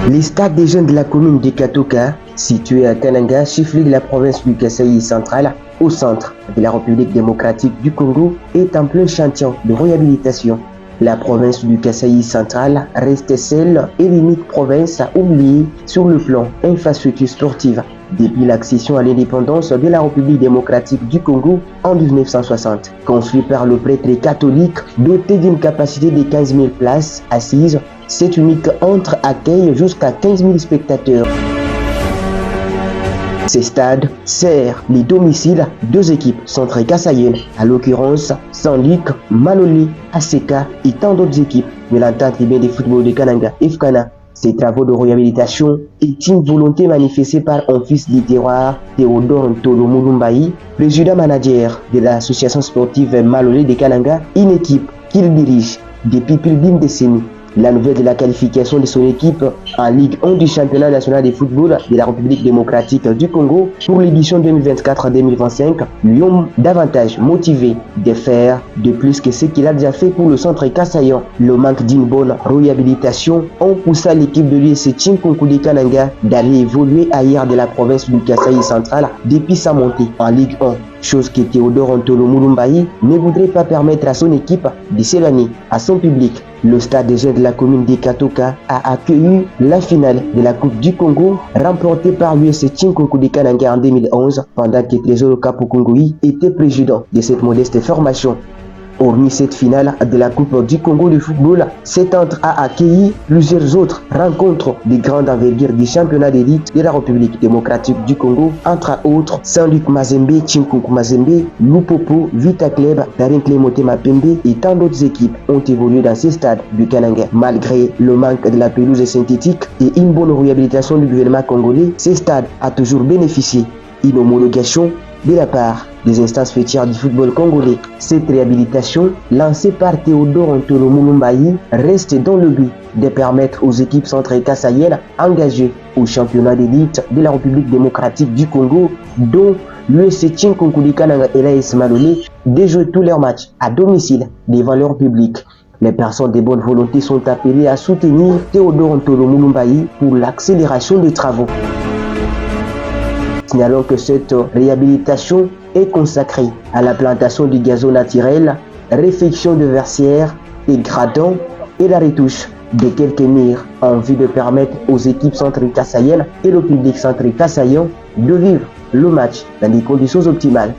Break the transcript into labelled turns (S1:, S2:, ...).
S1: Les stades des jeunes de la commune de Katoka, situé à Kananga, chef-lieu de la province du Kasaï central, au centre de la République démocratique du Congo, est en plein chantier de réhabilitation. La province du Kasaï central reste celle et l'unique province oubliée sur le plan infrastructure sportive depuis l'accession à l'indépendance de la République démocratique du Congo en 1960. Construit par le prêtre catholique, doté d'une capacité de 15 000 places assises, cette unique entre accueille jusqu'à 15 000 spectateurs. Ces stades servent les domiciles deux équipes centrales kassaïennes, à l'occurrence Saint-Luc, Maloli, ACK et tant d'autres équipes de l'entente bien des football de Kananga, FKANA. Ces travaux de réhabilitation est une volonté manifestée par un fils du terroir, Théodore Ntolo Mulumbayi, président manager de l'association sportive Maloli de Kananga, une équipe qu'il dirige depuis plus d'une décennie. La nouvelle de la qualification de son équipe en Ligue 1 du championnat national de football de la République démocratique du Congo pour l'édition 2024-2025 lui ont davantage motivé de faire de plus que ce qu'il a déjà fait pour le centre kassaïen. Le manque d'une bonne réhabilitation ont poussé l'équipe de l'US Tchinkonkou de Kananga d'aller évoluer ailleurs de la province du Kasaï central depuis sa montée en Ligue 1. Chose que Théodore Ntolo Mulumbayi ne voudrait pas permettre à son équipe de s'éloigner à son public. Le stade des jeunes de la commune de Katoka a accueilli la finale de la Coupe du Congo remportée par l'US Tchinkonkou de Kananga en 2011 pendant que Trésor Kapokongui était président de cette modeste formation. Hormis cette finale de la Coupe du Congo de football, cet centre a accueilli plusieurs autres rencontres de grande envergure du championnat d'élite de la République démocratique du Congo, entre autres Saint-Luc Mazembe, Tchinkonkou Mazembe, Lupopo, Vita Club, Daring Motema Pembe et tant d'autres équipes ont évolué dans ces stades du Kananga. Malgré le manque de la pelouse synthétique et une bonne réhabilitation du gouvernement congolais, ces stades a toujours bénéficié d'une homologation de la part des instances fêtières du football congolais. Cette réhabilitation, lancée par Théodore Ntolo Mulumbayi, reste dans le but de permettre aux équipes centrales kassaïennes engagées au championnat d'élite de la République démocratique du Congo, dont l'US Tchinkonkou de Kananga et l'AS Maloli, de jouer tous leurs matchs à domicile devant leur public. Les personnes de bonne volonté sont appelées à soutenir Théodore Ntolo Mulumbayi pour l'accélération des travaux. Signalons que cette réhabilitation est consacrée à la plantation du gazon naturel, réfection de versières et gradins et la retouche de quelques murs en vue de permettre aux équipes centrales kassaïennes et le public central kassaïen de vivre le match dans des conditions optimales.